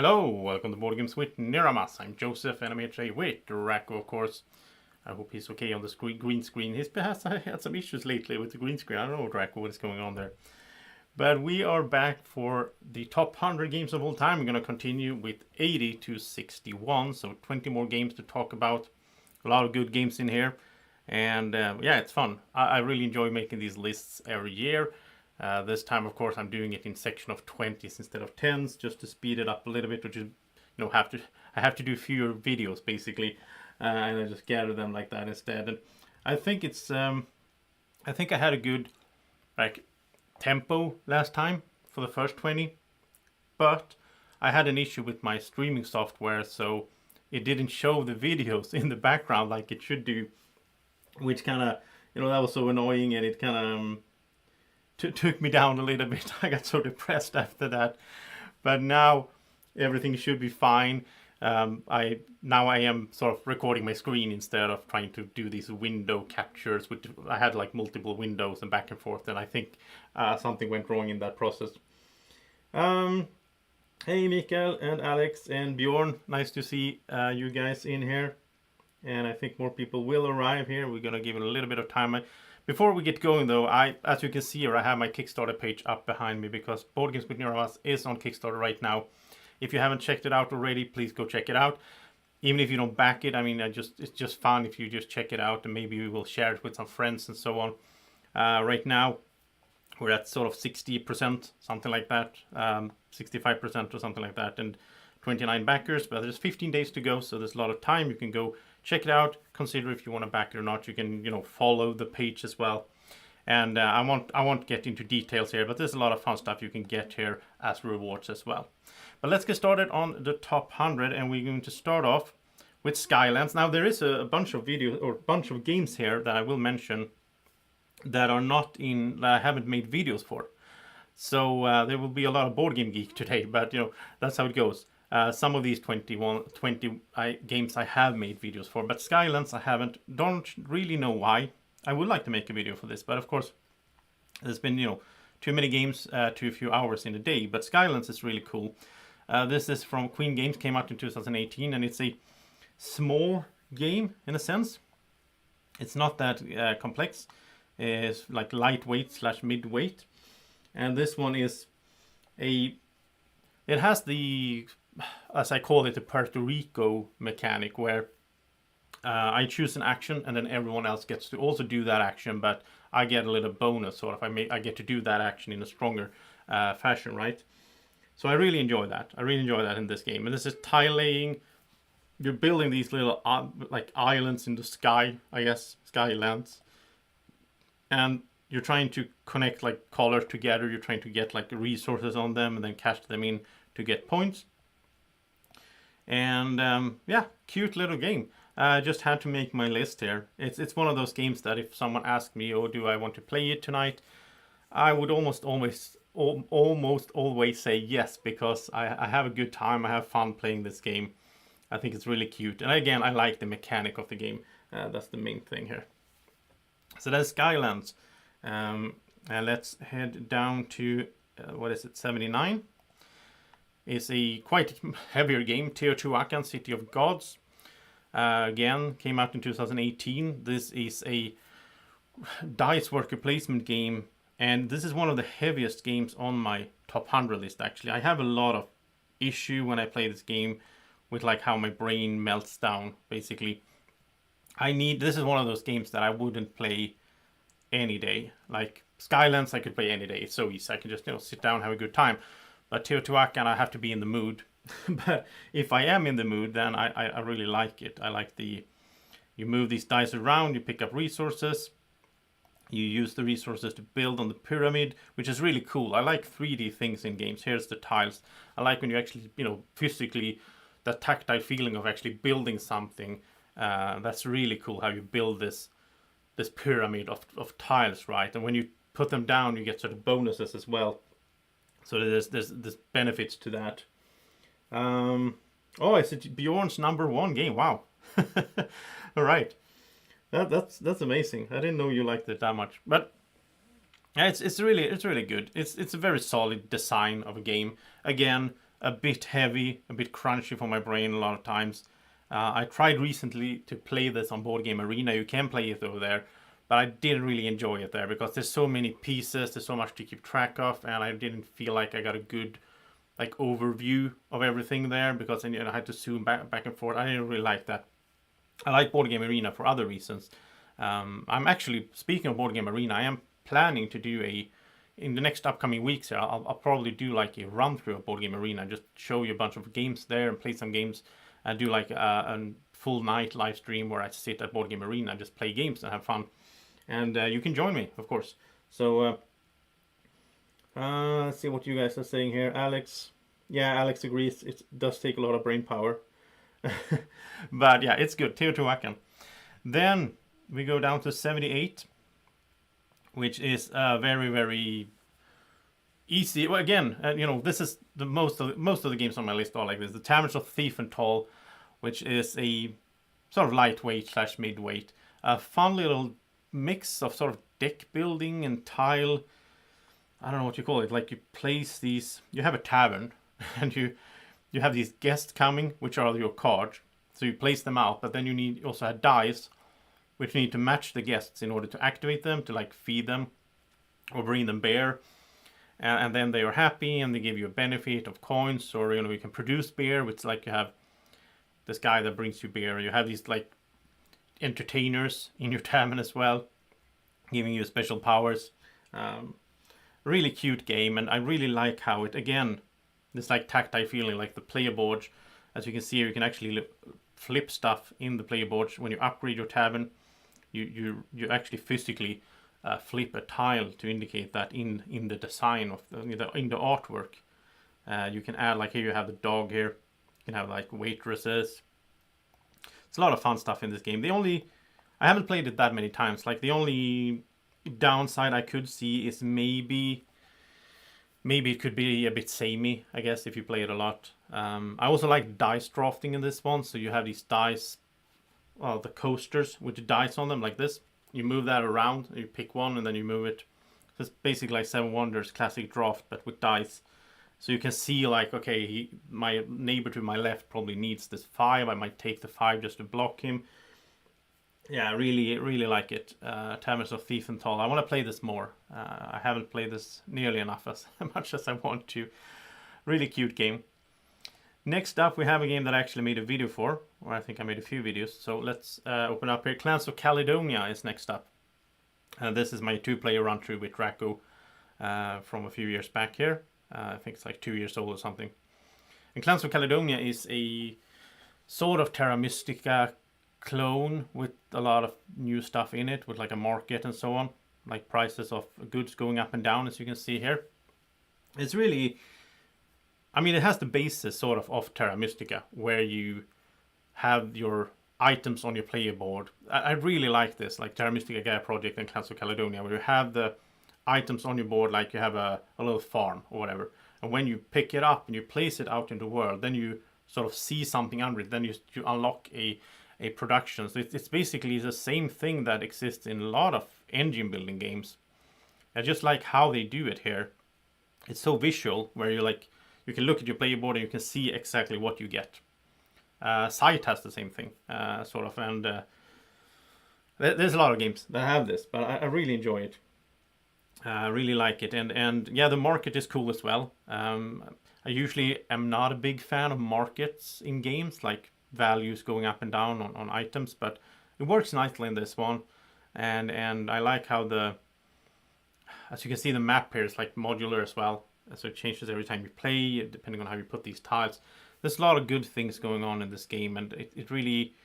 Hello, welcome to Board Games with Niramas. I'm Joseph and I'm here today with Draco, of course. I hope he's okay on the green screen. He's had some issues lately with the green screen. I don't know, Draco, what is going on there. But we are back for the top 100 games of all time. We're going to continue with 80 to 61, so 20 more games to talk about. A lot of good games in here. And yeah, it's fun. I really enjoy making these lists every year. This time, of course, I'm doing it in section of 20s instead of 10s, just to speed it up a little bit, which is, I have to do fewer videos basically, and I just gather them like that instead. And I think it's, I think I had a good tempo last time for the first 20, but I had an issue with my streaming software, so it didn't show the videos in the background like it should do, which kind of, that was so annoying, and it kind of took me down a little bit. I got so depressed after that, but now everything should be fine. I am sort of recording my screen instead of trying to do these window captures, which I had like multiple windows and back and forth, and I think something went wrong in that process. Hey Mikael and Alex and Bjorn, nice to see you guys in here, and I think more people will arrive here. We're gonna give it a little bit of time. Before we get going though, as you can see here, I have my Kickstarter page up behind me because Board Games with Niramas is on Kickstarter right now. If you haven't checked it out already, please go check it out. Even if you don't back it, I mean, it's just fun if you just check it out, and maybe we will share it with some friends and so on. Right now, we're at sort of 60%, something like that, 65% or something like that, and 29 backers, but there's 15 days to go, so there's a lot of time. You can go check it out, consider if you want to back it or not. You can, follow the page as well. And I won't get into details here, but there's a lot of fun stuff you can get here as rewards as well. But let's get started on the top 100, and we're going to start off with Skylands. Now there is a bunch of videos or bunch of games here that I will mention that are not in, that I haven't made videos for. So there will be a lot of Board Game Geek today, but that's how it goes. Some of these 20 games I have made videos for, but Skylands I haven't. Don't really know why. I would like to make a video for this, but of course there's been too many games, too few hours in a day. But Skylands is really cool. This is from Queen Games, came out in 2018, and it's a small game in a sense. It's not that complex. It's like lightweight / midweight, and this one is it has the, as I call it, the Puerto Rico mechanic, where I choose an action and then everyone else gets to also do that action, but I get a little bonus, sort of. I get to do that action in a stronger fashion, right? So I really enjoy that. I really enjoy that in this game. And this is tile laying. You're building these little like islands in the sky, I guess, skylands, and you're trying to connect like colors together. You're trying to get like resources on them and then cash them in to get points. And yeah, cute little game. I just had to make my list here. It's one of those games that if someone asked me, oh, do I want to play it tonight, I would almost always say yes, because I have a good time. I have fun playing this game. I think it's really cute. And again, I like the mechanic of the game. That's the main thing here. So that's Skylands. And let's head down to, what is it, 79? It's a quite heavier game, Teotihuacan, City of Gods. Again, came out in 2018. This is a dice worker placement game, and this is one of the heaviest games on my top 100 list, actually. I have a lot of issue when I play this game with like how my brain melts down, basically. This is one of those games that I wouldn't play any day. Like Skylands, I could play any day. It's so easy. I can just, sit down, have a good time. But Teotihuacan, I have to be in the mood. But if I am in the mood, then I really like it. I like you move these dice around, you pick up resources, you use the resources to build on the pyramid, which is really cool. I like 3D things in games. Here's the tiles. I like when you actually, physically, that tactile feeling of actually building something. That's really cool how you build this pyramid of tiles, right? And when you put them down, you get sort of bonuses as well. So there's benefits to that. Oh, it's Bjorn's #1 game. Wow. All right. That's amazing. I didn't know you liked it that much. But yeah, it's really good. It's a very solid design of a game. Again, a bit heavy, a bit crunchy for my brain a lot of times. I tried recently to play this on Board Game Arena. You can play it over there, but I didn't really enjoy it there because there's so many pieces, there's so much to keep track of, and I didn't feel like I got a good like overview of everything there because I had to zoom back and forth. I didn't really like that. I like Board Game Arena for other reasons. I'm actually, speaking of Board Game Arena, I am planning to do in the next upcoming weeks here, I'll probably do like a run through of Board Game Arena, just show you a bunch of games there and play some games and do like a full night live stream where I sit at Board Game Arena and just play games and have fun. And you can join me, of course. So let's see what you guys are saying here. Alex, yeah, Alex agrees. It does take a lot of brain power. But yeah, it's good. Teotihuacan. Then we go down to 78, which is very, very easy. Well, again, you know, this is the most of the games on my list are like this. The Taverns of Thief and Toll, which is a sort of lightweight / midweight, a fun little mix of sort of deck building and tile. I don't know what you call it. Like you place these. You have a tavern, and you have these guests coming, which are your cards. So you place them out, but then you also have dice, which you need to match the guests in order to activate them, to like feed them or bring them beer. And then they are happy and they give you a benefit of coins, or you know, you can produce beer, which like you have this guy that brings you beer. You have these like entertainers in your tavern as well, giving you special powers. Really cute game, and I really like how it, again, this like tactile feeling, like the player board. As you can see here, you can actually flip stuff in the player board. When you upgrade your tavern, you actually physically flip a tile to indicate that in the design of in the artwork. You can add, like here you have the dog here. You can have like waitresses. It's a lot of fun stuff in this game. I haven't played it that many times. Like the only downside I could see is maybe it could be a bit samey, I guess, if you play it a lot. I also like dice drafting in this one. So you have these dice, well, the coasters with the dice on them like this. You move that around, you pick one and then you move it. So it's basically like Seven Wonders classic draft, but with dice. So you can see like, okay, my neighbor to my left probably needs this 5. I might take the 5 just to block him. Yeah, I really like it. Taverns of Thief and Toll. I want to play this more. I haven't played this nearly enough as much as I want to. Really cute game. Next up, we have a game that I actually made a video for, or I think I made a few videos. So let's open up here. Clans of Caledonia is next up. This is my 2-player run through with Draco from a few years back here. I think it's like 2 years old or something. And Clans of Caledonia is a sort of Terra Mystica clone with a lot of new stuff in it, with like a market and so on, like prices of goods going up and down, as you can see here. It's really, I mean, it has the basis sort of Terra Mystica, where you have your items on your player board. I really like this, like Terra Mystica Gaia Project and Clans of Caledonia, where you have the items on your board, like you have a little farm or whatever, and when you pick it up and you place it out in the world, then you sort of see something under it, then you unlock a production. So it's basically the same thing that exists in a lot of engine building games. I just like how they do it here. It's so visual, where you can look at your player board and you can see exactly what you get. Sight has the same thing, sort of, and there's a lot of games that have this, but I really enjoy it. I really like it, and yeah, the market is cool as well. I usually am not a big fan of markets in games, like values going up and down on items, but it works nicely in this one. And I like how as you can see, the map here is like modular as well, so it changes every time you play depending on how you put these tiles. There's a lot of good things going on in this game, and it really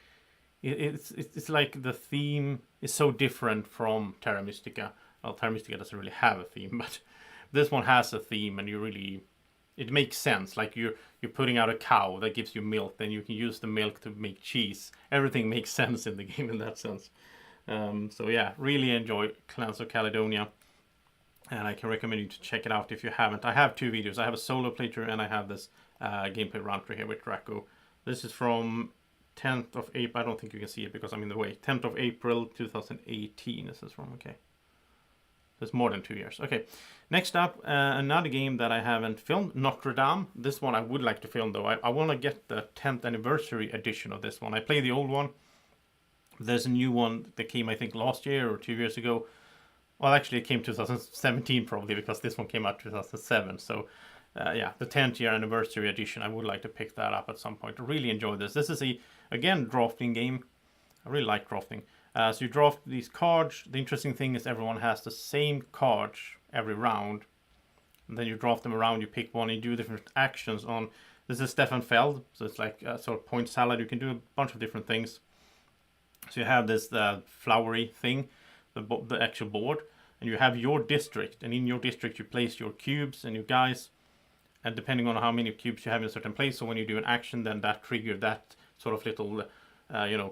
it's like the theme is so different from Terra Mystica. Well, Terra Mystica doesn't really have a theme, but this one has a theme, and it makes sense. Like you're putting out a cow that gives you milk, then you can use the milk to make cheese. Everything makes sense in the game in that sense. So yeah, really enjoy Clans of Caledonia, and I can recommend you to check it out if you haven't. I have 2 videos. I have a solo playthrough and I have this gameplay run through here with Draco. This is from 10th of April. I don't think you can see it because I'm in the way. 10th of April 2018 this is from, okay. It's more than 2 years. Okay, next up, another game that I haven't filmed, Notre Dame. This one I would like to film though. I want to get the 10th anniversary edition of this one. I played the old one. There's a new one that came, I think, last year or 2 years ago. Well, actually, it came 2017 probably, because this one came out 2007. So, yeah, the 10th year anniversary edition. I would like to pick that up at some point. I really enjoy this. This is again, drafting game. I really like drafting. So you draft these cards. The interesting thing is everyone has the same cards every round. And then you draft them around, you pick one, and you do different actions on... This is Stefan Feld, so it's like a sort of point salad. You can do a bunch of different things. So you have this flowery thing, the actual board, and you have your district. And in your district you place your cubes and your guys. And depending on how many cubes you have in a certain place, so when you do an action, then that triggers that sort of little,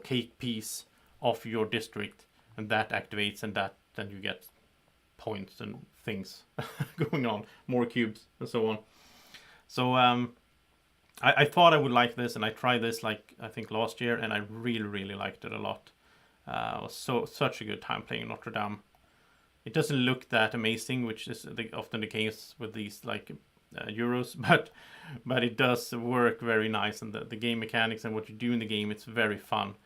cake piece of your district, and that activates, and that then you get points and things going on, more cubes and so on. So I thought I would like this, and I tried this like I think last year, and I really liked it a lot. It was such a good time playing Notre Dame. It doesn't look that amazing, which is often the case with these like Euros, but it does work very nice, and the game mechanics and what you do in the game, it's very fun.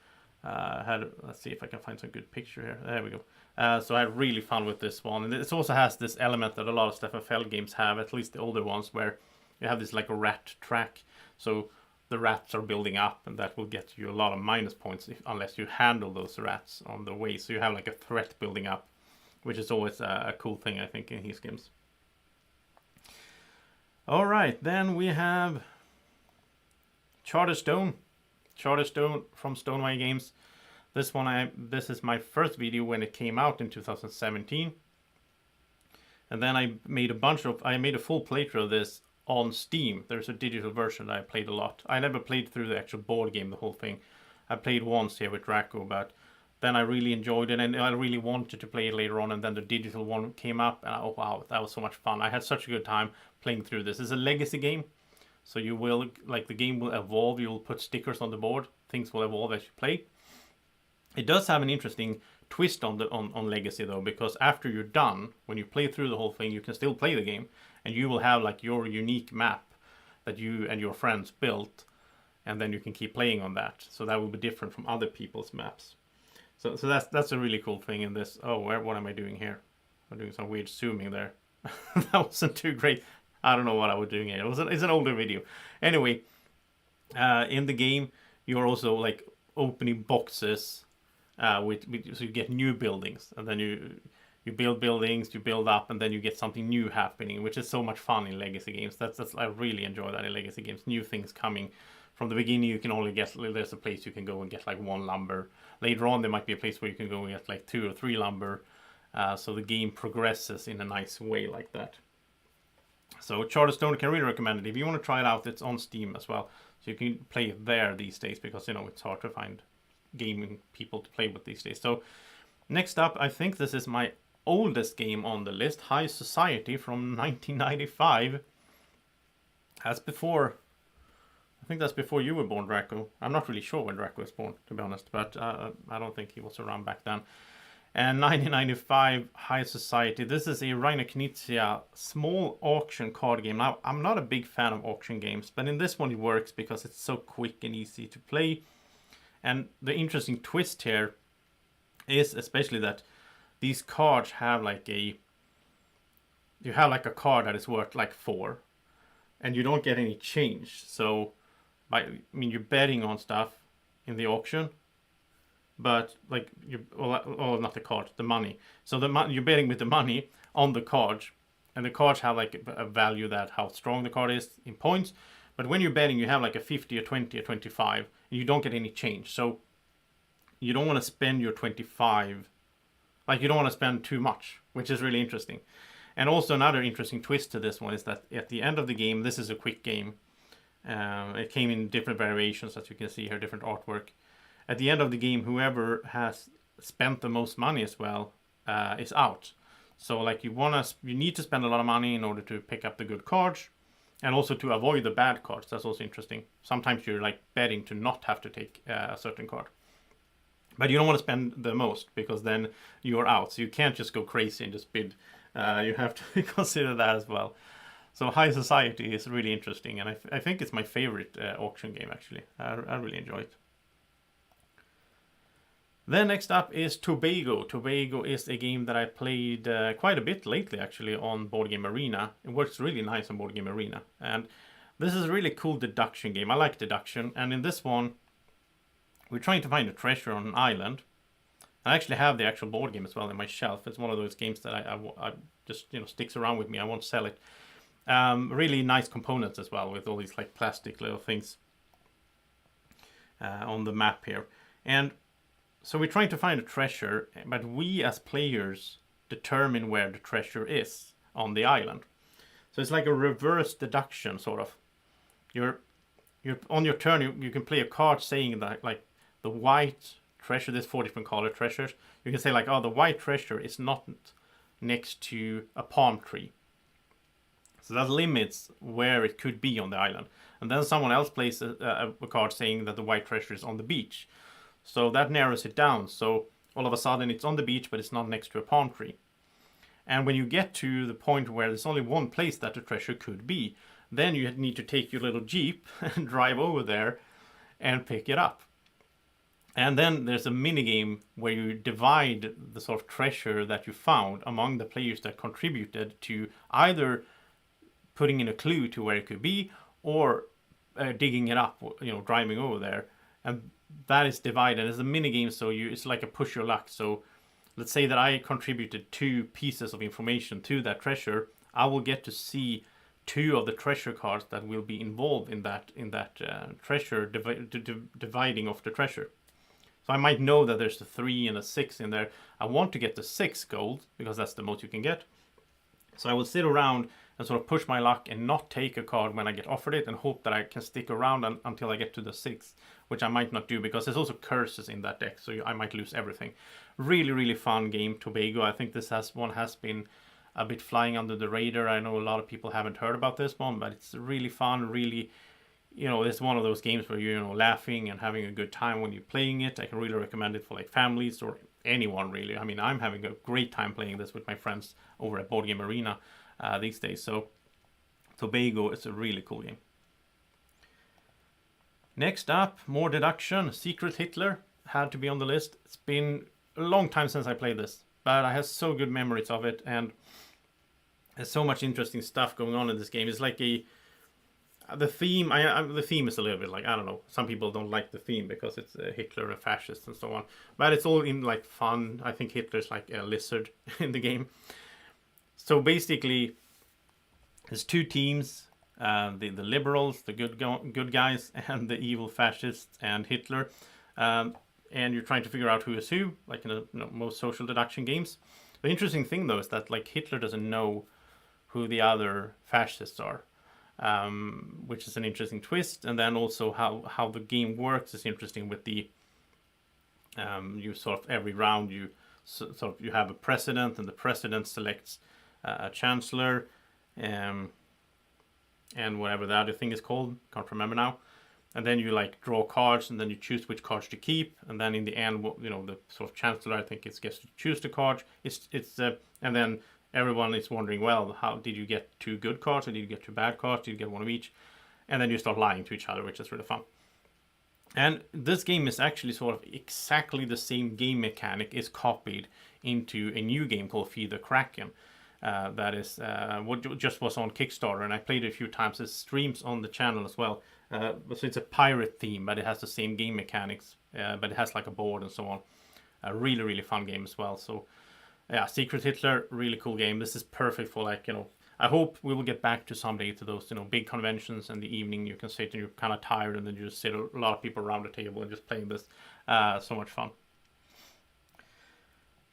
Let's see if I can find some good picture here. There we go. So I had really fun with this one, and it also has this element that a lot of Stefan Feld games have, at least the older ones, where you have this like a rat track. So the rats are building up, and that will get you a lot of minus points unless you handle those rats on the way. So you have like a threat building up, which is always a cool thing, I think, in his games. All right, then we have Charterstone. Charterstone from Stoneway Games. This is my first video when it came out in 2017. And then I made a full playthrough of this on Steam. There's a digital version that I played a lot. I never played through the actual board game, the whole thing. I played once here with Draco, but then I really enjoyed it, and I really wanted to play it later on, and then the digital one came up, and oh wow, that was so much fun. I had such a good time playing through this. It's a legacy game, so you will, like, the game will evolve. You will put stickers on the board. Things will evolve as you play. It does have an interesting twist on Legacy though, because after you're done, when you play through the whole thing, you can still play the game, and you will have like your unique map that you and your friends built, and then you can keep playing on that. So that will be different from other people's maps. So that's a really cool thing in this. Oh, what am I doing here? I'm doing some weird zooming there. That wasn't too great. I don't know what I was doing here. It's an older video. Anyway, in the game, you're also like opening boxes so you get new buildings, and then you build buildings, you build up, and then you get something new happening, which is so much fun in Legacy games. I really enjoy that in Legacy games. New things coming. From the beginning, you can only get, there's a place you can go and get like 1 lumber. Later on, there might be a place where you can go and get like 2 or 3 lumber. So the game progresses in a nice way like that. So Charterstone, I can really recommend it. If you want to try it out, it's on Steam as well. So you can play it there these days, because, you know, it's hard to find gaming people to play with these days. So next up, I think this is my oldest game on the list, High Society from 1995. That's before... I think that's before you were born, Draco. I'm not really sure when Draco was born, to be honest, but I don't think he was around back then. And 1995, High Society. This is a Rainer Knizia small auction card game. Now, I'm not a big fan of auction games, but in this one it works because it's so quick and easy to play. And the interesting twist here is especially that these cards have like you have like a card that is worth like 4, and you don't get any change. So, you're betting on stuff in the auction, but like not the card, the money. So you're betting with the money on the cards, and the cards have like a value that how strong the card is in points. But when you're betting, you have like a 50, a 20, a 25, and you don't get any change. So you don't want to spend your 25, like you don't want to spend too much, which is really interesting. And also another interesting twist to this one is that at the end of the game, this is a quick game. It came in different variations, as you can see here, different artwork. At the end of the game, whoever has spent the most money as well is out. So like you need to spend a lot of money in order to pick up the good cards, and also to avoid the bad cards. That's also interesting. Sometimes you're like betting to not have to take a certain card. But you don't want to spend the most, because then you're out. So you can't just go crazy and just bid. You have to consider that as well. So High Society is really interesting, and I think it's my favorite auction game, actually. I really enjoy it. Then next up is Tobago. Tobago is a game that I played quite a bit lately, actually, on Board Game Arena. It works really nice on Board Game Arena. And this is a really cool deduction game. I like deduction. And in this one, we're trying to find a treasure on an island. I actually have the actual board game as well in my shelf. It's one of those games that I just, sticks around with me. I won't sell it. Really nice components as well, with all these like plastic little things on the map here. And so we're trying to find a treasure, but we as players determine where the treasure is on the island. So it's like a reverse deduction, sort of. You're on your turn, you can play a card saying that, like, the white treasure, there's 4 different color treasures. You can say like, oh, the white treasure is not next to a palm tree. So that limits where it could be on the island. And then someone else plays a card saying that the white treasure is on the beach. So that narrows it down. So all of a sudden it's on the beach, but it's not next to a palm tree. And when you get to the point where there's only one place that the treasure could be, then you need to take your little Jeep and drive over there and pick it up. And then there's a mini game where you divide the sort of treasure that you found among the players that contributed to either putting in a clue to where it could be, or digging it up, driving over there. And that is divided as a mini game, so it's like a push your luck. So let's say that I contributed 2 pieces of information to that treasure. I will get to see 2 of the treasure cards that will be involved in that treasure dividing of the treasure. So I might know that there's a 3 and a 6 in there. I want to get the 6 gold, because that's the most you can get. So I will sit around and sort of push my luck and not take a card when I get offered it, and hope that I can stick around until I get to the 6, which I might not do, because there's also curses in that deck, so I might lose everything. Really, really fun game, Tobago. I think this one has been a bit flying under the radar. I know a lot of people haven't heard about this one, but it's really fun, really, it's one of those games where you're laughing and having a good time when you're playing it. I can really recommend it for like families or anyone, really. I mean, I'm having a great time playing this with my friends over at Board Game Arena these days. So Tobago is a really cool game. Next up, more deduction. Secret Hitler had to be on the list. It's been a long time since I played this, but I have so good memories of it, and there's so much interesting stuff going on in this game. It's like the theme. The theme is a little bit like, I don't know. Some people don't like the theme because it's Hitler and fascists and so on, but it's all in like fun. I think Hitler's like a lizard in the game. So basically, there's 2 teams: the liberals, the good guys, and the evil fascists and Hitler. And you're trying to figure out who is who, like in most social deduction games. The interesting thing, though, is that like Hitler doesn't know who the other fascists are, which is an interesting twist. And then also how the game works is interesting. With the you sort of every round you have a president, and the president selects a chancellor, and whatever the other thing is called, can't remember now. And then you like draw cards, and then you choose which cards to keep. And then in the end, the sort of chancellor, I think, gets to choose the cards. And then everyone is wondering, well, how did you get 2 good cards, or did you get 2 bad cards? Did you get one of each? And then you start lying to each other, which is really fun. And this game is actually sort of exactly the same game mechanic is copied into a new game called Feed the Kraken. That is what just was on Kickstarter, and I played it a few times. It streams on the channel as well. So it's a pirate theme, but it has the same game mechanics, but it has like a board and so on. A really, really fun game as well. So yeah, Secret Hitler, really cool game. This is perfect for like, I hope we will get back to someday to those, big conventions in the evening. You can sit and you're kind of tired, and then you just sit a lot of people around the table and just playing this. So much fun.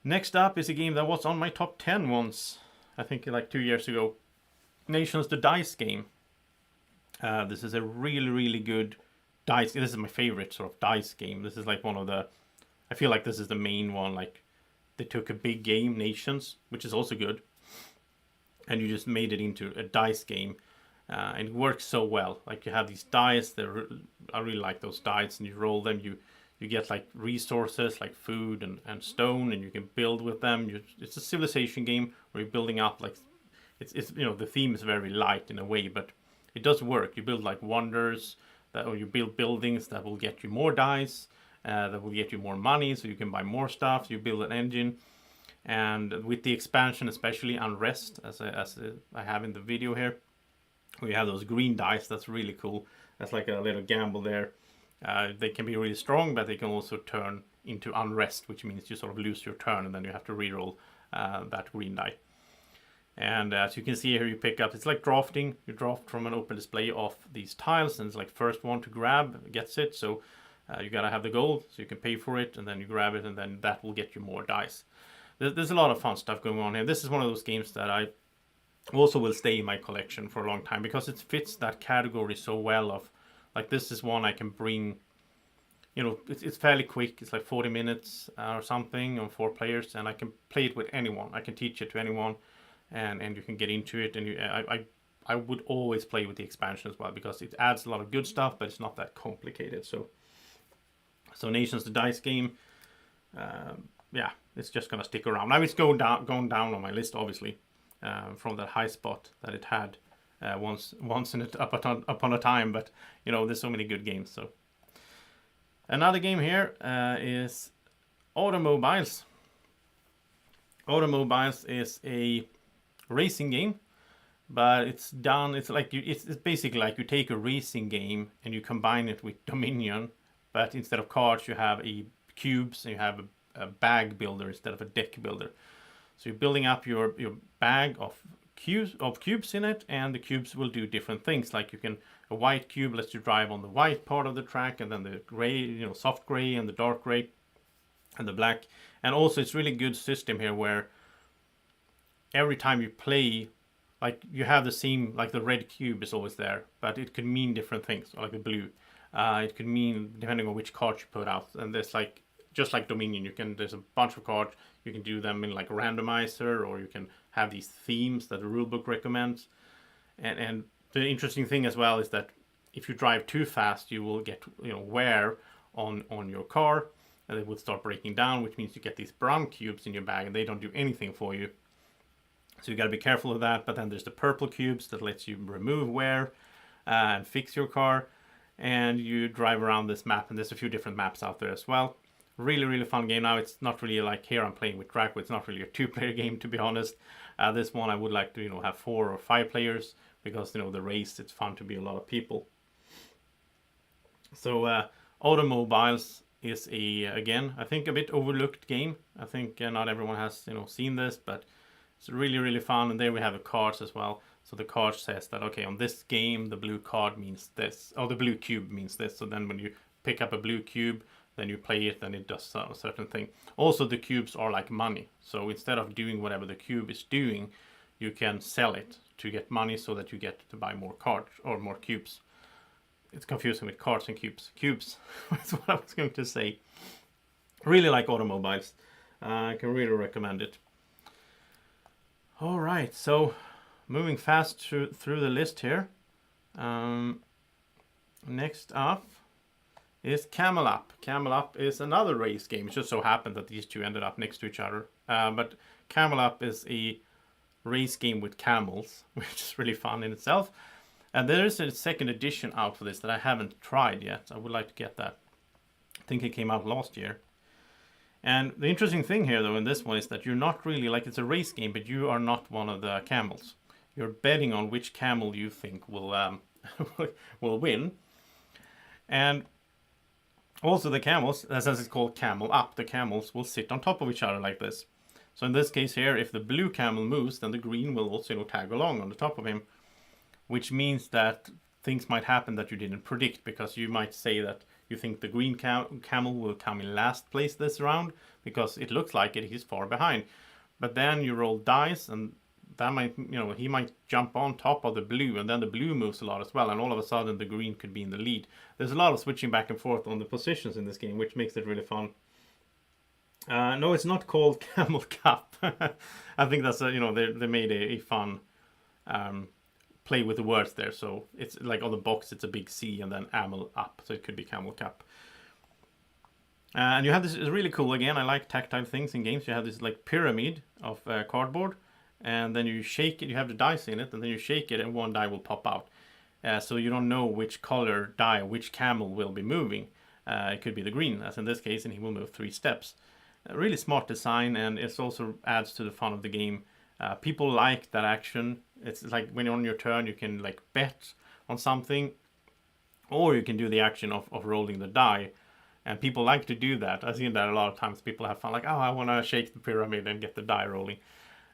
Next up is a game that was on my top 10 once, I think like 2 years ago. Nations, the dice game. This is a really, really good dice. This is my favorite sort of dice game. This is like one of the, I feel like this is the main one. Like they took a big game, Nations, which is also good, and you just made it into a dice game, and it works so well. Like you have these dice. I really like those dice, and you roll them. You you get like resources like food and stone, and you can build with them. It's a civilization game where you're building up like it's the theme is very light in a way, but it does work. You build like wonders or you build buildings that will get you more dice, that will get you more money, so you can buy more stuff. You build an engine, and with the expansion, especially Unrest, as I have in the video here, we have those green dice. That's really cool. That's like a little gamble there. They can be really strong, but they can also turn into Unrest, which means you sort of lose your turn and then you have to reroll that green die. And as you can see here, you pick up, it's like drafting. You draft from an open display of these tiles, and it's like first one to grab gets it. So you gotta have the gold, so you can pay for it, and then you grab it, and then that will get you more dice. There's a lot of fun stuff going on here. This is one of those games that I also will stay in my collection for a long time because it fits that category so well of, like, this is one I can bring, it's fairly quick. It's like 40 minutes or something on 4 players, and I can play it with anyone. I can teach it to anyone, and you can get into it. And I would always play with the expansion as well because it adds a lot of good stuff, but it's not that complicated. So Nations, the dice game, yeah, it's just gonna stick around. Now it's going down on my list, obviously, from that high spot that it had once upon a time. But there's so many good games. So another game here is Automobiles. Automobiles is a racing game, but it's basically like you take a racing game and you combine it with Dominion, but instead of cards you have cubes, and you have a bag builder instead of a deck builder. So you're building up your bag of cubes in it, and the cubes will do different things. Like a white cube lets you drive on the white part of the track, and then the gray, soft gray, and the dark gray, and the black. And also it's really good system here where every time you play, like, you have the same, like the red cube is always there, but it could mean different things, like the blue. It could mean, depending on which card you put out. And there's just like Dominion, there's a bunch of cards. You can do them in like a randomizer, or you can have these themes that the rulebook recommends. And the interesting thing as well is that if you drive too fast, you will get wear on your car, and it will start breaking down, which means you get these brown cubes in your bag, and they don't do anything for you. So you got to be careful of that. But then there's the purple cubes that lets you remove wear and fix your car, and you drive around this map. And there's a few different maps out there as well. Really, really fun game. Now it's not really like here I'm playing with Draco. It's not really a 2-player game, to be honest. This one I would like to have 4 or 5 players because the race, it's fun to be a lot of people. So Automobiles is again, I think, a bit overlooked game. I think not everyone has seen this, but it's really, really fun. And there we have the cards as well. So the card says that, okay, on this game the blue card means this, or the blue cube means this. So then when you pick up a blue cube, then you play it, then it does a certain thing. Also, the cubes are like money. So instead of doing whatever the cube is doing, you can sell it to get money so that you get to buy more cards or more cubes. It's confusing with cards and cubes. Cubes, that's what I was going to say. Really like Automobiles. I can really recommend it. All right, so moving fast through the list here. Next up is Camel Up. Camel Up is another race game. It just so happened that these two ended up next to each other. But Camel Up is a race game with camels, which is really fun in itself. And there is a second edition out for this that I haven't tried yet. I would like to get that. I think it came out last year. And the interesting thing here, though, in this one is that you're not really, like, it's a race game, but you are not one of the camels. You're betting on which camel you think will will win. And also the camels, as it's called Camel Up, the camels will sit on top of each other like this. So in this case here, if the blue camel moves, then the green will also tag along on the top of him, which means that things might happen that you didn't predict, because you might say that you think the green camel will come in last place this round because it looks like it, he's far behind. But then you roll dice, and that might, he might jump on top of the blue, and then the blue moves a lot as well, and all of a sudden the green could be in the lead. There's a lot of switching back and forth on the positions in this game, which makes it really fun. No, it's not called Camel Cup. I think that's they made a fun play with the words there. So it's like on the box it's a big C and then Amel Up, so it could be Camel Cup. And you have this, is really cool. Again, I like tactile things in games. You have this like pyramid of cardboard, and then you shake it. You have the dice in it, and then you shake it, and one die will pop out. So you don't know which color die, which camel will be moving. It could be the green, as in this case, and he will move 3 steps. Really smart design, and it also adds to the fun of the game. People like that action. It's like when you're on your turn, you can like bet on something, or you can do the action of rolling the die. And people like to do that. I've seen that a lot of times. People have fun, like, oh, I want to shake the pyramid and get the die rolling.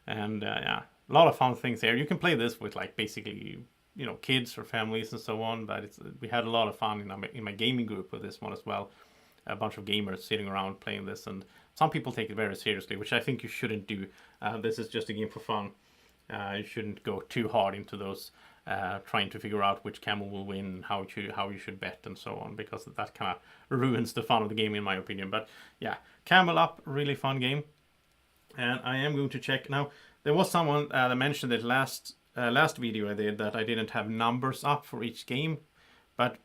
And yeah, a lot of fun things here. You can play this with like basically, you know, kids or families and so on. But we had a lot of fun in my gaming group with this one as well. A bunch of gamers sitting around playing this, and some people take it very seriously, which I think you shouldn't do. This is just a game for fun. You shouldn't go too hard into those, trying to figure out which camel will win, how you should bet, and so on, because that kind of ruins the fun of the game, in my opinion. But yeah, Camel Up, really fun game. And I am going to check now. There was someone that mentioned it last video I did, that I didn't have numbers up for each game, but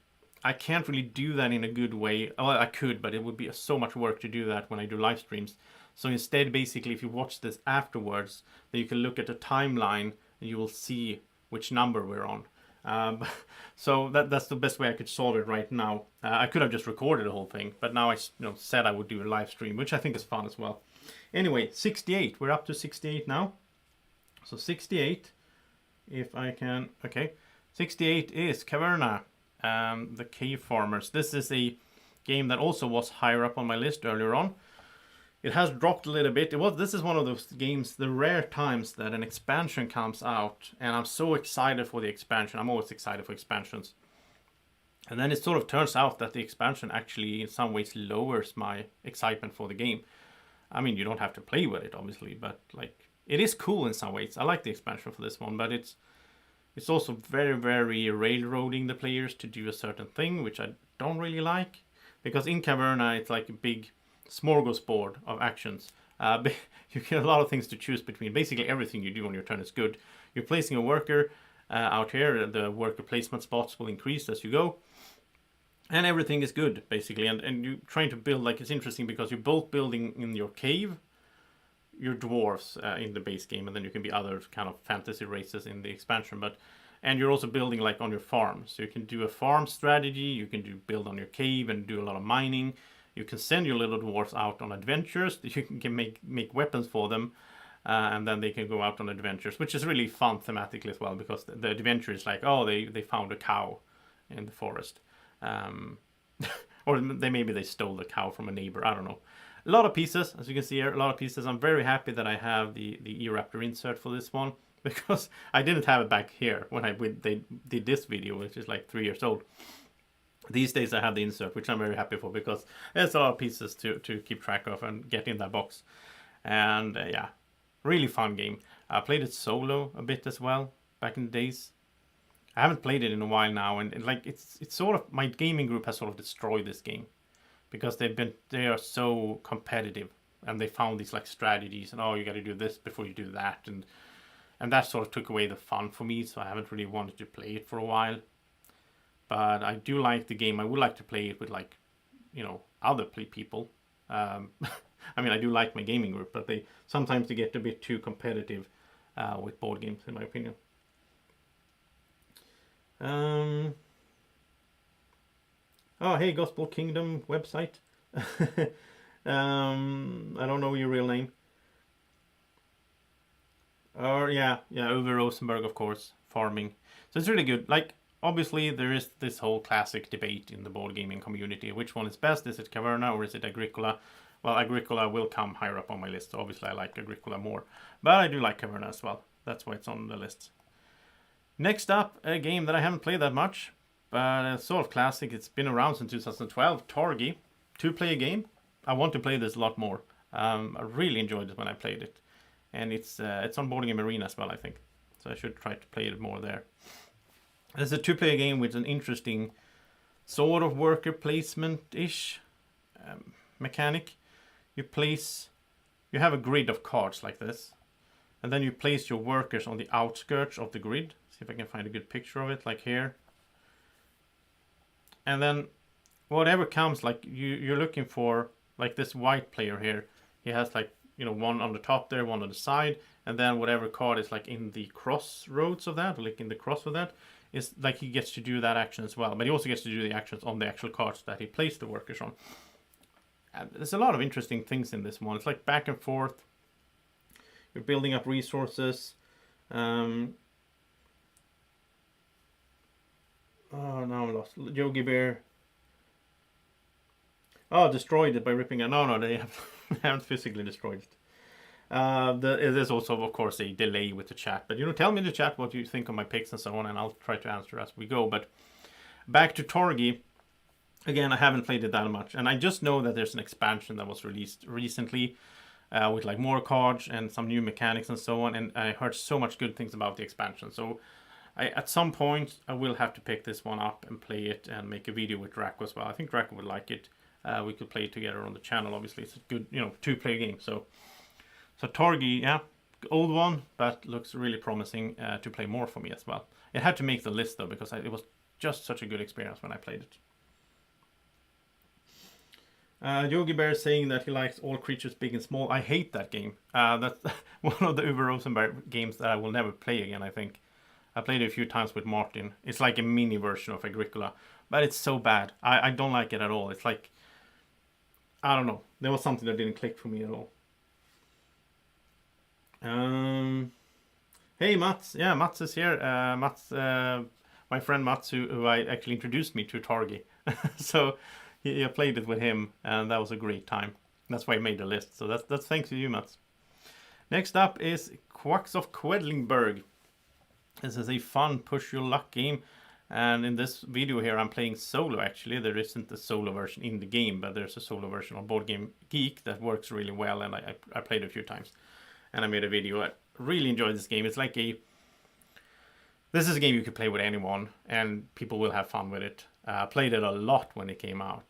I can't really do that in a good way. Well, I could, but it would be so much work to do that when I do live streams. So instead, basically, if you watch this afterwards, then you can look at the timeline and you will see which number we're on. So that's the best way I could solve it right now. I could have just recorded the whole thing, but now I said I would do a live stream, which I think is fun as well. Anyway, 68. We're up to 68 now. So 68, if I can... Okay. 68 is Caverna. The Cave Farmers. This is a game that also was higher up on my list earlier on. It has dropped a little bit. This is one of those games, the rare times that an expansion comes out, and I'm so excited for the expansion. I'm always excited for expansions. And then it sort of turns out that the expansion actually in some ways lowers my excitement for the game. I mean, you don't have to play with it, obviously, but like it is cool in some ways. I like the expansion for this one, but it's also very, very railroading the players to do a certain thing, which I don't really like. Because in Caverna, it's like a big smorgasbord of actions. You get a lot of things to choose between. Basically, everything you do on your turn is good. You're placing a worker out here. The worker placement spots will increase as you go. And everything is good, basically. And you're trying to build, like, it's interesting because you're both building in your cave, your dwarves in the base game, and then you can be other kind of fantasy races in the expansion, and you're also building like on your farm, so you can do a farm strategy, you can build on your cave and do a lot of mining. You can send your little dwarves out on adventures. You can make weapons for them, and then they can go out on adventures, which is really fun thematically as well, because the adventure is like, oh, they found a cow in the forest, or maybe they stole the cow from a neighbor, I don't know. A lot of pieces, as you can see here, a lot of pieces. I'm very happy that I have the E-Raptor insert for this one, because I didn't have it back here when they did this video, which is like 3 years old. These days I have the insert, which I'm very happy for, because there's a lot of pieces to keep track of and get in that box. And yeah, really fun game. I played it solo a bit as well, back in the days. I haven't played it in a while now, and like it's sort of, my gaming group has sort of destroyed this game. Because they are so competitive, and they found these like strategies, and oh, you got to do this before you do that, and that sort of took away the fun for me. So I haven't really wanted to play it for a while. But I do like the game. I would like to play it with, like, you know, other people. I mean, I do like my gaming group, but they get a bit too competitive with board games, in my opinion. Oh, hey, Gospel Kingdom website. I don't know your real name. Or yeah, Uwe Rosenberg, of course, farming. So it's really good. Like, obviously, there is this whole classic debate in the board gaming community. Which one is best? Is it Caverna or is it Agricola? Well, Agricola will come higher up on my list. So obviously, I like Agricola more. But I do like Caverna as well. That's why it's on the list. Next up, a game that I haven't played that much, but sort of classic. It's been around since 2012. Torgi, 2-player game. I want to play this a lot more. I really enjoyed it when I played it, and it's on Board Game Arena as well, I think. So I should try to play it more there. It's a 2-player game with an interesting sort of worker placement-ish mechanic. You have a grid of cards like this, and then you place your workers on the outskirts of the grid. See if I can find a good picture of it, like here. And then whatever comes, like you're looking for like this white player here, he has like, you know, one on the top there, one on the side, and then whatever card is like in the crossroads of that, like in the cross of that, is like he gets to do that action as well. But he also gets to do the actions on the actual cards that he placed the workers on. And there's a lot of interesting things in this one. It's like back and forth. You're building up resources. Oh, now I'm lost. Yogi Bear. Oh, destroyed it by ripping it. No, they haven't physically destroyed it. There's also, of course, a delay with the chat. But, you know, tell me in the chat what you think of my picks and so on, and I'll try to answer as we go. But back to Torgi. Again, I haven't played it that much. And I just know that there's an expansion that was released recently with like more cards and some new mechanics and so on. And I heard so much good things about the expansion. So at some point, I will have to pick this one up and play it and make a video with Draco as well. I think Draco would like it. We could play it together on the channel. Obviously, it's a good, you know, 2-player game. So Torgi, yeah, old one, but looks really promising to play more for me as well. It had to make the list though, because it was just such a good experience when I played it. Yogi Bear is saying that he likes all creatures big and small. I hate that game. That's one of the Uwe Rosenberg games that I will never play again, I think. I played it a few times with Martin. It's like a mini version of Agricola, but it's so bad. I don't like it at all. It's like, I don't know. There was something that didn't click for me at all. Hey Mats, yeah, Mats is here. Mats, my friend Mats, who I actually introduced me to Torgi. So I played it with him, and that was a great time. That's why I made the list. So that's thanks to you, Mats. Next up is Quacks of Quedlingberg. This is a fun push your luck game, and in this video here I'm playing solo. Actually, there isn't a solo version in the game, but there's a solo version on Board Game Geek that works really well, and I played it a few times. And I made a video. I really enjoyed this game. It's like this is a game you could play with anyone, and people will have fun with it. I played it a lot when it came out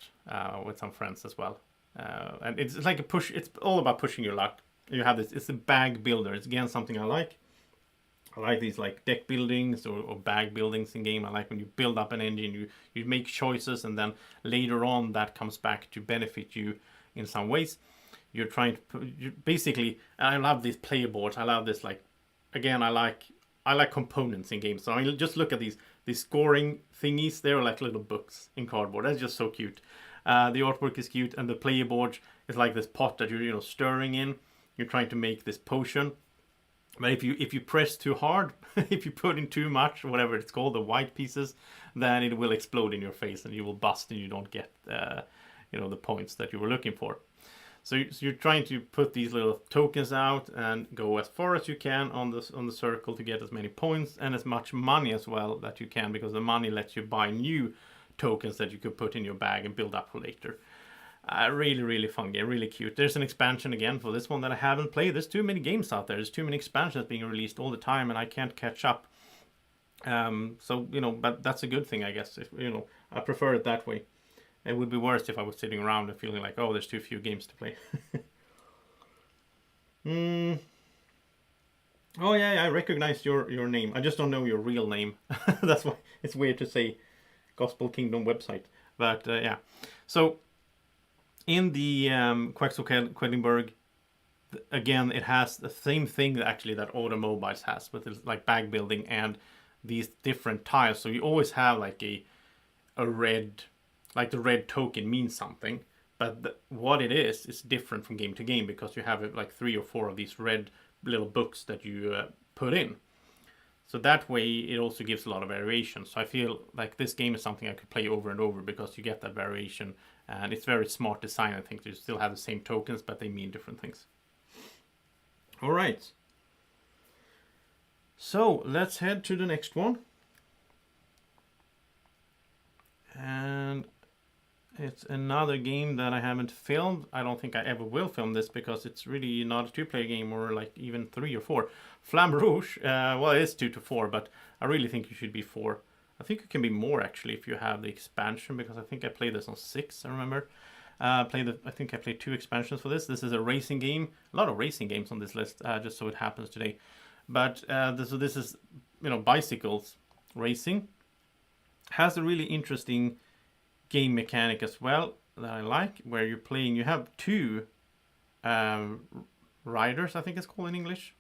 with some friends as well. And it's like a push. It's all about pushing your luck. You have this. It's a bag builder. It's again something I like. I like these like deck buildings or bag buildings in game. I like when you build up an engine, you make choices, and then later on that comes back to benefit you in some ways. You're trying to basically. I love these player boards. I love this, like, again, I like components in games. So I mean, just look at these scoring thingies. They're like little books in cardboard. That's just so cute. The artwork is cute, and the player board is like this pot that you're stirring in. You're trying to make this potion. But if you press too hard, if you put in too much, whatever it's called, the white pieces, then it will explode in your face and you will bust and you don't get the points that you were looking for. So you're trying to put these little tokens out and go as far as you can on the circle to get as many points and as much money as well that you can, because the money lets you buy new tokens that you could put in your bag and build up for later. Really, really fun game, really cute. There's an expansion again for this one that I haven't played. There's too many games out there. There's too many expansions being released all the time, and I can't catch up. So but that's a good thing, I guess. If I prefer it that way. It would be worse if I was sitting around and feeling like, oh, there's too few games to play. Oh yeah, I recognize your name. I just don't know your real name. That's why it's weird to say Gospel Kingdom website. But yeah, so. In the Quacks of Quedlingberg, again, it has the same thing actually that Automobiles has, with like bag building and these different tiles. So you always have like a red, like the red token means something, but what it is different from game to game, because you have like 3 or 4 of these red little books that you put in. So that way it also gives a lot of variation. So I feel like this game is something I could play over and over, because you get that variation. And it's very smart design, I think. You still have the same tokens, but they mean different things. All right. So let's head to the next one. And it's another game that I haven't filmed. I don't think I ever will film this, because it's really not a 2-player game, or like even 3 or 4. Flamme Rouge, well, it is 2 to 4, but I really think you should be 4. I think it can be more actually if you have the expansion, because I think I played this on 6, I remember. I think I played 2 expansions for this. This is a racing game. A lot of racing games on this list, just so it happens today. But so this is, bicycles racing. Has a really interesting game mechanic as well. that I like, where you're playing. You have two riders, I think it's called in English,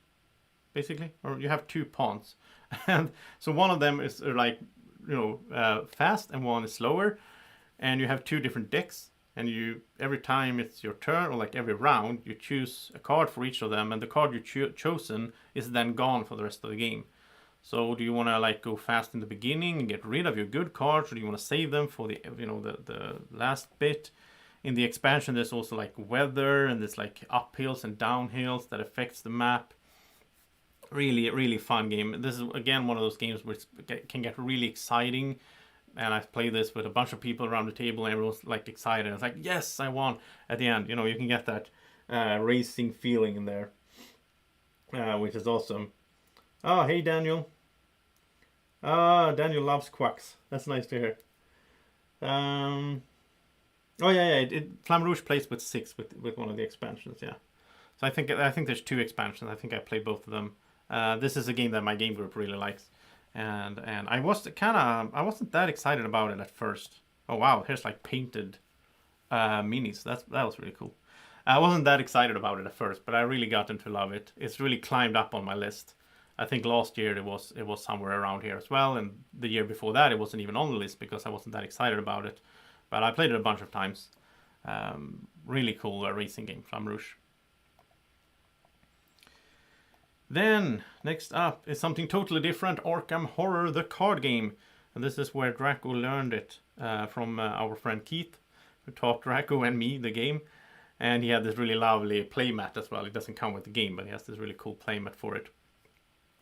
basically, or you have two pawns, and so one of them is like fast and one is slower, and you have two different decks. And you every time it's your turn, or like every round, you choose a card for each of them, and the card you chosen is then gone for the rest of the game. So do you want to like go fast in the beginning and get rid of your good cards, or do you want to save them for the the last bit? In the expansion, there's also like weather, and there's like uphills and downhills that affects the map. Really fun game. This is again one of those games which can get really exciting. And I've played this with a bunch of people around the table, and everyone's like excited. It's like, yes, I won at the end. You can get that racing feeling in there, which is awesome. Oh, hey, Daniel. Daniel loves quacks. That's nice to hear. Oh yeah. Flamme Rouge plays with 6 with one of the expansions. Yeah. So I think there's 2 expansions. I think I played both of them. This is a game that my game group really likes. And I wasn't that excited about it at first. Oh wow, here's like painted minis. That was really cool. I wasn't that excited about it at first, but I really got into love it. It's really climbed up on my list. I think last year it was somewhere around here as well, and the year before that it wasn't even on the list because I wasn't that excited about it. But I played it a bunch of times. Really cool racing game, Flamme Rouge. Then, next up is something totally different, Arkham Horror, the card game. And this is where Draco learned it from our friend Keith, who taught Draco and me the game. And he had this really lovely playmat as well. It doesn't come with the game, but he has this really cool playmat for it.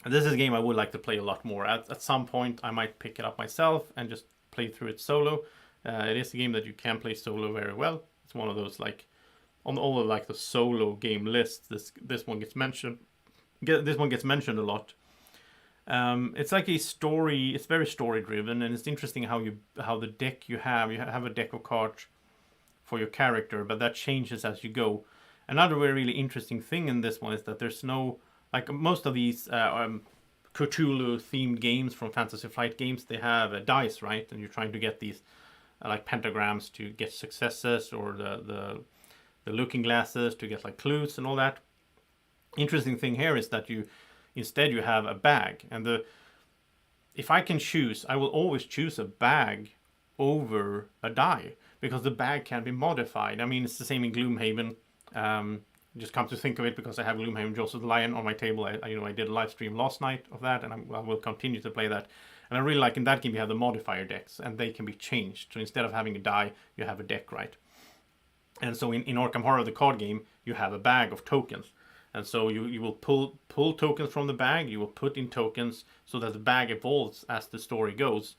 And this is a game I would like to play a lot more. At some point, I might pick it up myself and just play through it solo. It is a game that you can play solo very well. It's one of those, like, on all of like the solo game lists, this one gets mentioned. This one gets mentioned a lot. It's like a story. It's very story driven, and it's interesting how the deck you have a deck of cards for your character, but that changes as you go. Another really interesting thing in this one is that there's no, like most of these Cthulhu themed games from Fantasy Flight games, they have a dice, right? And you're trying to get these like pentagrams to get successes, or the looking glasses to get like clues and all that. Interesting thing here is that you have a bag, and if I can choose, I will always choose a bag over a die, because the bag can be modified. I mean, it's the same in Gloomhaven. Just come to think of it, because I have Gloomhaven Jaws of the Lion on my table. I did a live stream last night of that, and I will continue to play that. And I really like in that game you have the modifier decks, and they can be changed. So instead of having a die, you have a deck, right? And so in Arkham Horror, the card game, you have a bag of tokens. And so you will pull tokens from the bag, you will put in tokens so that the bag evolves as the story goes.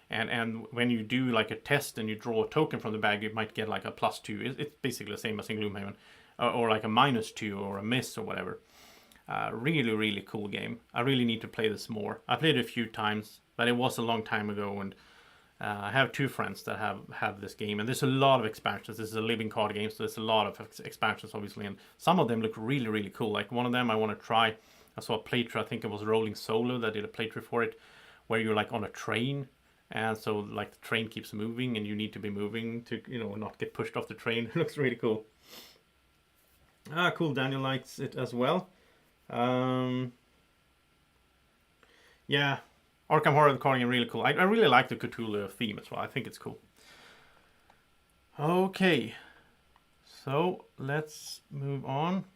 And when you do like a test and you draw a token from the bag, you might get like a +2. It's basically the same as in Gloomhaven. Or like a -2 or a miss or whatever. Really cool game. I really need to play this more. I played it a few times, but it was a long time ago, and I have 2 friends that have this game, and there's a lot of expansions. This is a living card game, so there's a lot of expansions, obviously, and some of them look really cool. Like one of them I want to try. I saw a playthrough, I think it was Rolling Solo that did a playthrough for it, where you're like on a train, and so like the train keeps moving, and you need to be moving to not get pushed off the train. It looks really cool. Cool. Daniel likes it as well. Yeah. Arkham Horror the card game really cool. I really like the Cthulhu theme as well. I think it's cool. Okay, so let's move on.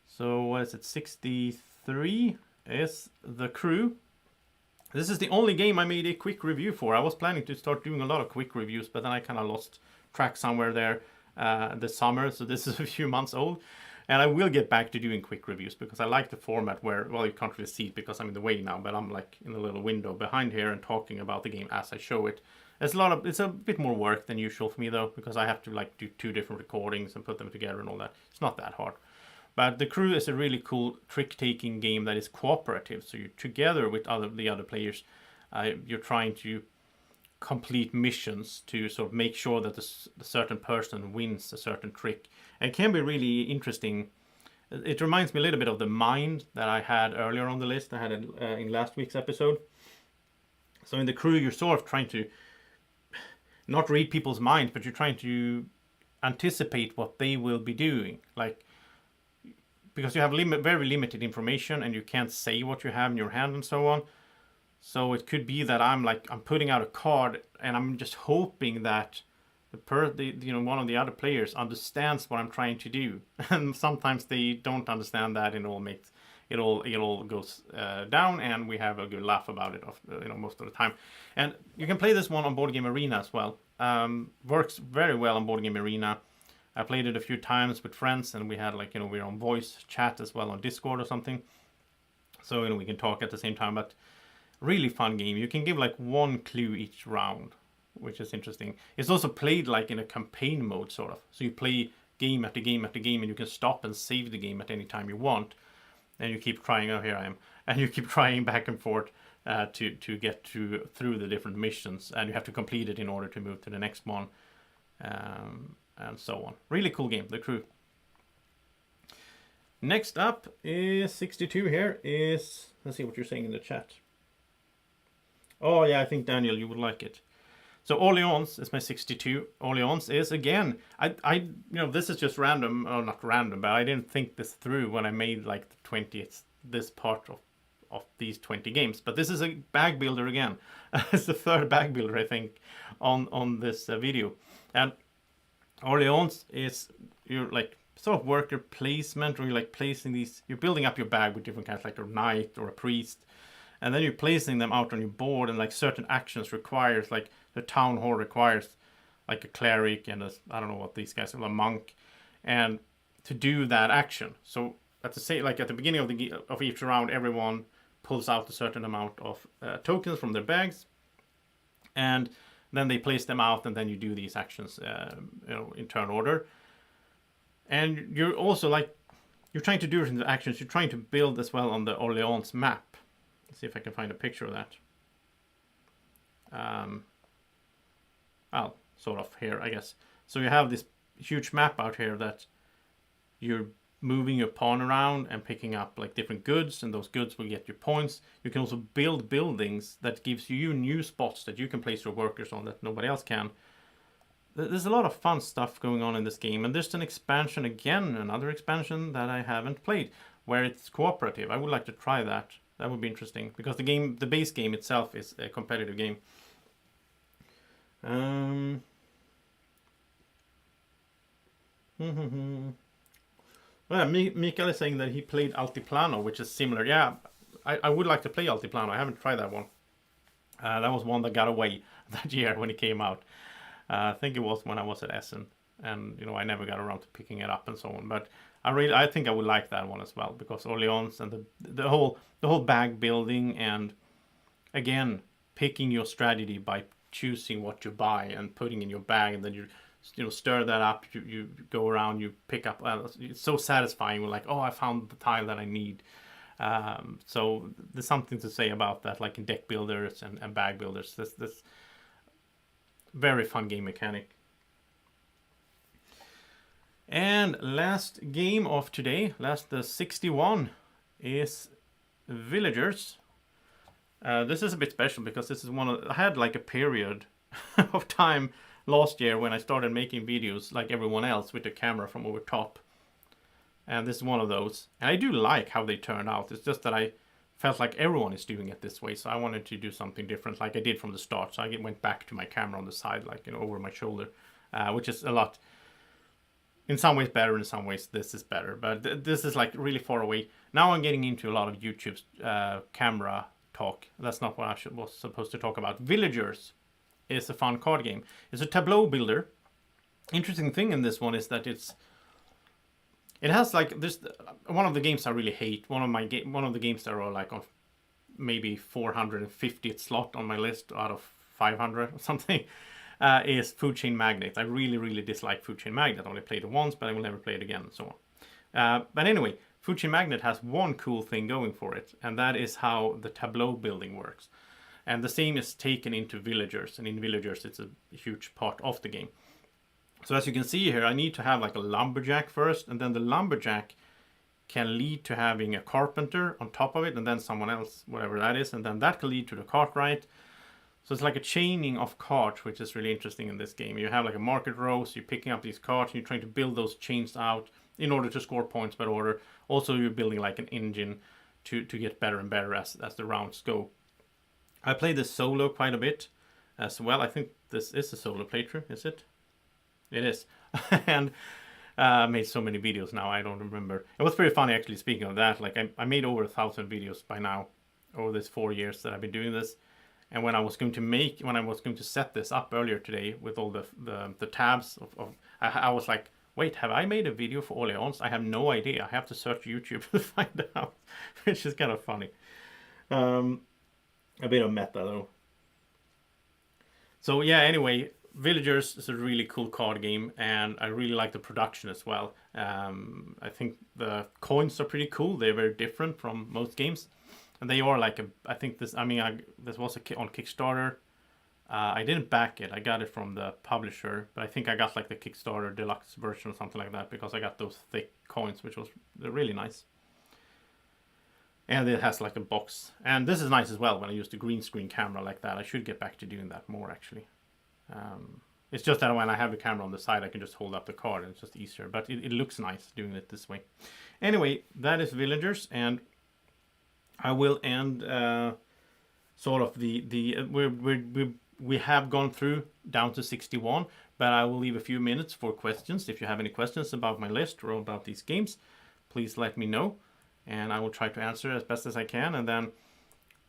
So what is it? 63 is The Crew. This is the only game I made a quick review for. I was planning to start doing a lot of quick reviews, but then I kind of lost track somewhere there this summer. So this is a few months old. And I will get back to doing quick reviews, because I like the format where, well, you can't really see it because I'm in the way now, but I'm like in a little window behind here and talking about the game as I show it. It's a bit more work than usual for me though, because I have to like do 2 different recordings and put them together and all that. It's not that hard. But The Crew is a really cool trick-taking game that is cooperative. So you're together with the other players. You're trying to complete missions to sort of make sure that a certain person wins a certain trick. And it can be really interesting. It reminds me a little bit of the Mind that I had earlier on the list. I had it in last week's episode. So in The Crew, you're sort of trying to not read people's minds, but you're trying to anticipate what they will be doing. Like, because you have very limited information and you can't say what you have in your hand and so on. So it could be that I'm putting out a card and I'm just hoping that one of the other players understands what I'm trying to do. And sometimes they don't understand that, and it all goes down, and we have a good laugh about it most of the time. And you can play this one on Board Game Arena as well. Works very well on Board Game Arena. I played it a few times with friends, and we had we're on voice chat as well on Discord or something. So we can talk at the same time, but really fun game. You can give like one clue each round, which is interesting. It's also played like in a campaign mode sort of. So you play game after game after game, and you can stop and save the game at any time you want. And you keep trying, oh here I am, and you keep trying back and forth to get through the different missions, and you have to complete it in order to move to the next one, and so on. Really cool game, The Crew. Next up is 62 here is, let's see what you're saying in the chat. Oh yeah, I think Daniel, you would like it. So Orleans is my 62. Orleans is, again, I this is just random, or not random, but I didn't think this through when I made like the 20th, this part of these 20 games. But this is a bag builder again. It's the third bag builder, I think, on this video. And Orleans is your like sort of worker placement, or you're like placing these, you're building up your bag with different kinds, like a knight or a priest. And then you're placing them out on your board, and like certain actions requires, like the town hall requires like a cleric and I don't know what these guys are, a monk, and to do that action. So at the beginning of each round, everyone pulls out a certain amount of tokens from their bags, and then they place them out, and then you do these actions in turn order. And you're also you're trying to do different actions. You're trying to build as well on the Orleans map. Let's see if I can find a picture of that. Well, sort of here, I guess. So you have this huge map out here that you're moving your pawn around and picking up like different goods, and those goods will get you points. You can also build buildings that gives you new spots that you can place your workers on that nobody else can. There's a lot of fun stuff going on in this game, and there's an expansion again, another expansion that I haven't played, where it's cooperative. I would like to try that. That would be interesting, because the base game itself is a competitive game. Well, Mikael is saying that he played Altiplano, which is similar. Yeah, I would like to play Altiplano. I haven't tried that one. That was one that got away that year when it came out. I think it was when I was at Essen, and I never got around to picking it up and so on. But I think I would like that one as well, because Orleans and the whole bag building, and again picking your strategy by choosing what you buy and putting in your bag, and then you stir that up, you go around, you pick up, it's so satisfying. We're like, oh, I found the tile that I need. So there's something to say about that, like in deck builders and bag builders. This very fun game mechanic. And last game of today, the 61, is Villagers. This is a bit special because this is I had like a period of time last year when I started making videos like everyone else with the camera from over top. And this is one of those. And I do like how they turn out. It's just that I felt like everyone is doing it this way, so I wanted to do something different like I did from the start. So I went back to my camera on the side, like over my shoulder, which is a lot, in some ways better, in some ways this is better. But this is like really far away. Now I'm getting into a lot of YouTube's camera talk. That's not what I was supposed to talk about. Villagers is a fun card game. It's a tableau builder. Interesting thing in this one is that it has like this. One of the games I really hate. One of the games that are like on maybe 450th slot on my list out of 500 or something. Is Food Chain Magnate. I really dislike Food Chain Magnate. I only played it once, but I will never play it again, and so on. But anyway, Food Chain Magnate has one cool thing going for it, and that is how the tableau building works. And the same is taken into Villagers, and in Villagers it's a huge part of the game. So as you can see here, I need to have like a lumberjack first, and then the lumberjack can lead to having a carpenter on top of it, and then someone else, whatever that is, and then that can lead to the cartwright. So it's like a chaining of cards, which is really interesting in this game. You have like a market row, so you're picking up these cards and you're trying to build those chains out in order to score points by order. Also, you're building like an engine to get better and better as the rounds go. I played this solo quite a bit as well. I think this is a solo playthrough, is it? It is. And made so many videos now, I don't remember. It was pretty funny actually, speaking of that. Like I made over 1,000 videos by now over this 4 years that I've been doing this. And when I was going to set this up earlier today with all the tabs I was like, wait, have I made a video for Orleans? I have no idea. I have to search YouTube to find out, which is kind of funny. A bit of meta though. So yeah, anyway, Villagers is a really cool card game, and I really like the production as well. I think the coins are pretty cool. They're very different from most games. And they are like I think this, this was on Kickstarter. I didn't back it. I got it from the publisher, but I think I got like the Kickstarter deluxe version or something like that, because I got those thick coins, which was really nice. And it has like a box. And this is nice as well when I use the green screen camera like that. I should get back to doing that more actually. It's just that when I have the camera on the side, I can just hold up the card and it's just easier. But it looks nice doing it this way. Anyway, that is Villagers, and I will end sort of we have gone through down to 61, but I will leave a few minutes for questions. If you have any questions about my list or about these games, please let me know, and I will try to answer as best as I can. And then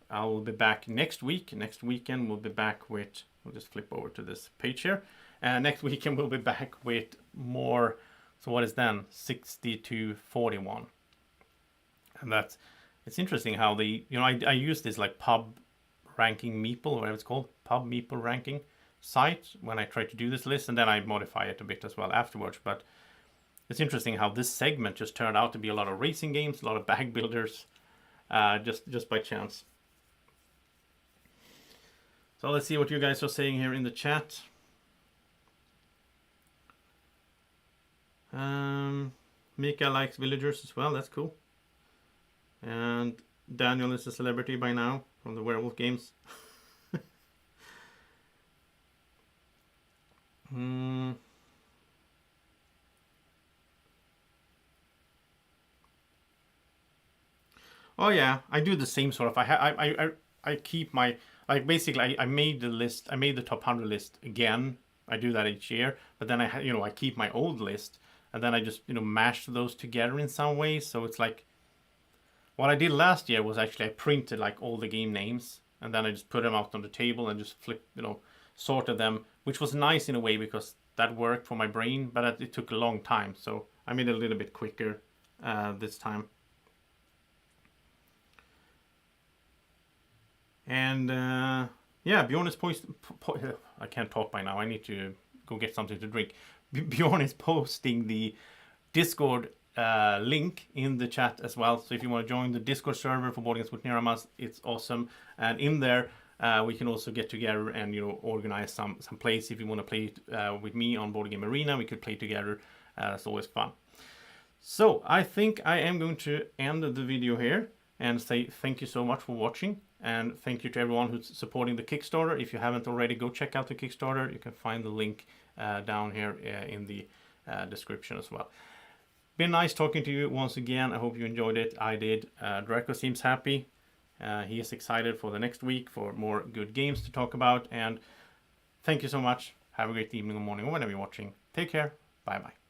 I will be back next week. Next weekend we'll be back with, we'll just flip over to this page here. Next weekend we'll be back with more. So what is then 60 to 41, and that's. It's interesting how I use this like pub ranking meeple, or whatever it's called, pub meeple ranking site when I try to do this list, and then I modify it a bit as well afterwards. But it's interesting how this segment just turned out to be a lot of racing games, a lot of bag builders, just by chance. So let's see what you guys are saying here in the chat. Mika likes Villagers as well, that's cool. And Daniel is a celebrity by now from the werewolf games. Oh yeah, I do the same sort of. I keep my, like, basically I made the list. I made the top 100 list again. I do that each year, but then I keep my old list, and then I just mash those together in some way. So it's like, what I did last year was actually I printed like all the game names, and then I just put them out on the table and just sorted them, which was nice in a way because that worked for my brain, but it took a long time. So I made it a little bit quicker this time. And yeah, Bjorn is I can't talk by now. I need to go get something to drink. Bjorn is posting the Discord link in the chat as well. So if you want to join the Discord server for Board Games with Niramas, it's awesome. And in there, we can also get together and organize some plays. If you want to play with me on Board Game Arena, we could play together. It's always fun. So I think I am going to end the video here and say thank you so much for watching, and thank you to everyone who's supporting the Kickstarter. If you haven't already, go check out the Kickstarter. You can find the link down here in the description as well. Been nice talking to you once again. I hope you enjoyed it. I did. Draco seems happy. He is excited for the next week for more good games to talk about. And thank you so much. Have a great evening or morning or whenever you're watching. Take care. Bye bye.